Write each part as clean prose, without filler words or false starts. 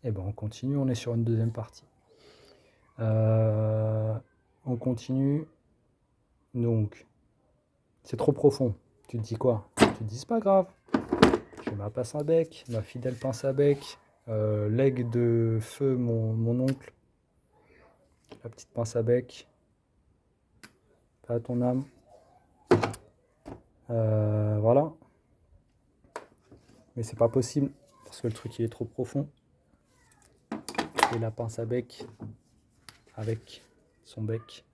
Et ben on continue, on est sur une deuxième partie. On continue. Donc, c'est trop profond. Tu te dis quoi? Tu te dis c'est pas grave. J'ai ma pince à bec, ma fidèle pince à bec, l'aigle de feu, mon oncle, la petite pince à bec, pas à ton âme. Voilà. Mais c'est pas possible parce que le truc il est trop profond. Et la pince à bec avec son bec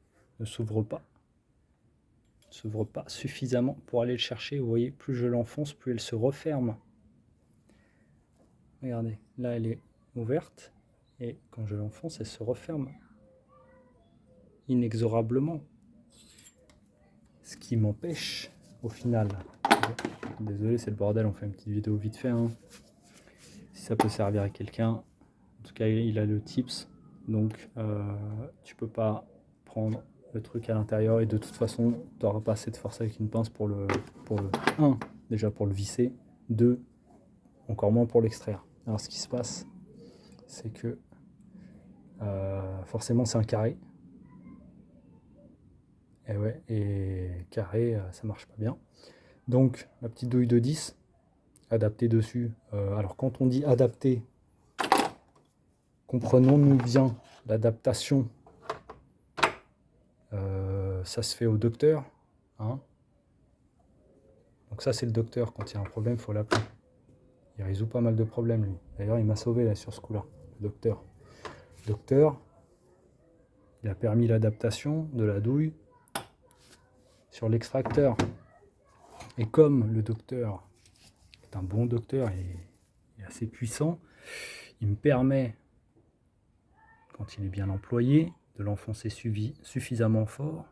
ne s'ouvre pas. Ne s'ouvre pas suffisamment pour aller le chercher. Vous voyez, plus je l'enfonce, plus elle se referme. Regardez, là elle est ouverte. Et quand je l'enfonce, elle se referme inexorablement. Ce qui m'empêche, au final, désolé c'est le bordel, on fait une petite vidéo vite fait, hein. Si ça peut servir à quelqu'un, en tout cas il a le tips, donc tu peux pas prendre le truc à l'intérieur et de toute façon tu n'auras pas assez de force avec une pince pour le 1, déjà pour le visser, 2, encore moins pour l'extraire. Alors ce qui se passe, c'est que forcément c'est un carré. Et ouais, et carré, ça marche pas bien. Donc la petite douille de 10, adaptée dessus. Alors quand on dit adapté, comprenons-nous bien, l'adaptation, ça se fait au docteur. Hein. Donc ça c'est le docteur, quand il y a un problème, il faut l'appeler. Il résout pas mal de problèmes lui. D'ailleurs il m'a sauvé là sur ce coup-là, le docteur. Le docteur, il a permis l'adaptation de la douille sur l'extracteur. Et comme le docteur est un bon docteur et assez puissant, il me permet, quand il est bien employé, de l'enfoncer suffisamment fort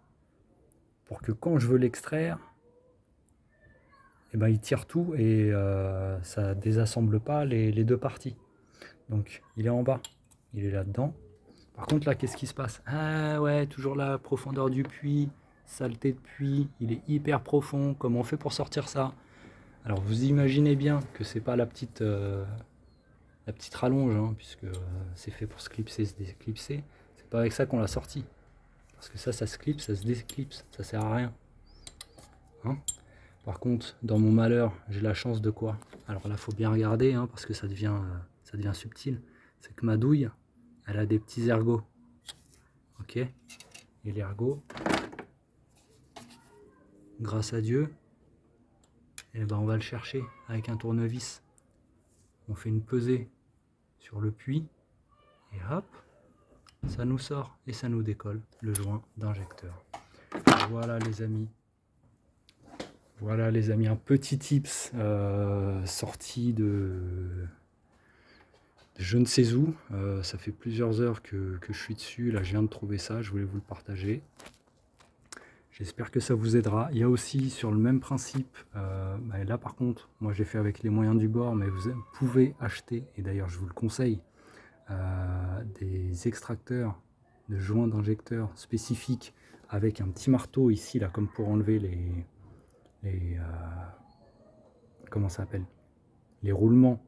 pour que quand je veux l'extraire, eh ben, il tire tout et ça désassemble pas les deux parties. Donc il est en bas, il est là-dedans. Par contre là, qu'est-ce qui se passe? Ah ouais, toujours la profondeur du puits, saleté de puits, il est hyper profond, comment on fait pour sortir ça? Alors vous imaginez bien que c'est pas la petite rallonge, hein, puisque c'est fait pour se clipser, se déclipser. C'est pas avec ça qu'on l'a sorti. Parce que ça se clipse, ça se déclipse, ça sert à rien. Hein. Par contre, dans mon malheur, j'ai la chance de quoi? Alors là, faut bien regarder, hein, parce que ça devient subtil. C'est que ma douille, elle a des petits ergots. Ok? Et l'ergot, grâce à Dieu, eh ben, on va le chercher avec un tournevis. On fait une pesée sur le puits, et hop, ça nous sort et ça nous décolle le joint d'injecteur. Voilà les amis. Voilà les amis, un petit tips sorti de je ne sais où. Ça fait plusieurs heures que je suis dessus. Là, je viens de trouver ça. Je voulais vous le partager. J'espère que ça vous aidera. Il y a aussi sur le même principe, là par contre, moi j'ai fait avec les moyens du bord, mais vous pouvez acheter, et d'ailleurs je vous le conseille, des extracteurs de joints d'injecteurs spécifiques avec un petit marteau ici, là, comme pour enlever les comment ça s'appelle, les roulements.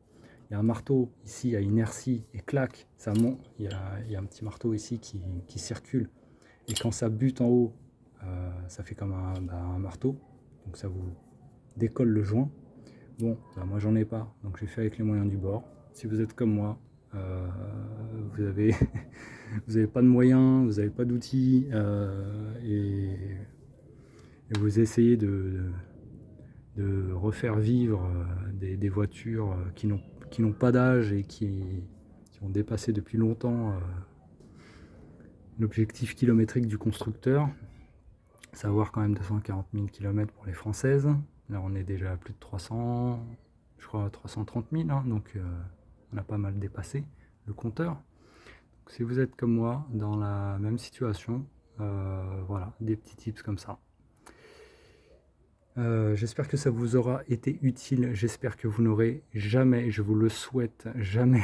Il y a un marteau ici à inertie et clac, ça monte. Il y a un petit marteau ici qui circule. Et quand ça bute en haut, ça fait comme un marteau. Donc ça vous décolle le joint. Bon, moi j'en ai pas, donc j'ai fait avec les moyens du bord. Si vous êtes comme moi, vous avez vous n'avez pas de moyens, vous n'avez pas d'outils, et vous essayez de refaire vivre des voitures qui n'ont pas d'âge et qui ont dépassé depuis longtemps l'objectif kilométrique du constructeur, savoir quand même 240 000 km pour les françaises. Là on est déjà à plus de 300, je crois 330 000, hein, donc on a pas mal dépassé le compteur. Donc, si vous êtes comme moi dans la même situation, voilà, des petits tips comme ça. J'espère que ça vous aura été utile, j'espère que vous n'aurez jamais, je vous le souhaite, jamais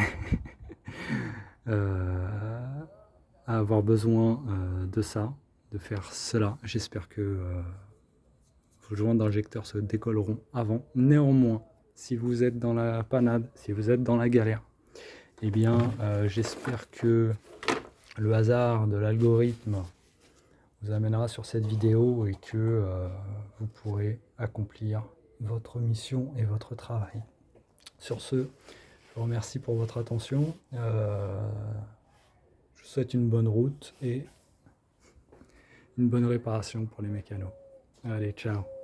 à avoir besoin de ça, de faire cela. J'espère que vos joints d'injecteur se décolleront avant. Néanmoins, si vous êtes dans la panade, si vous êtes dans la galère, Eh bien, j'espère que le hasard de l'algorithme vous amènera sur cette vidéo et que vous pourrez accomplir votre mission et votre travail. Sur ce, je vous remercie pour votre attention. Je vous souhaite une bonne route et une bonne réparation pour les mécanos. Allez, ciao!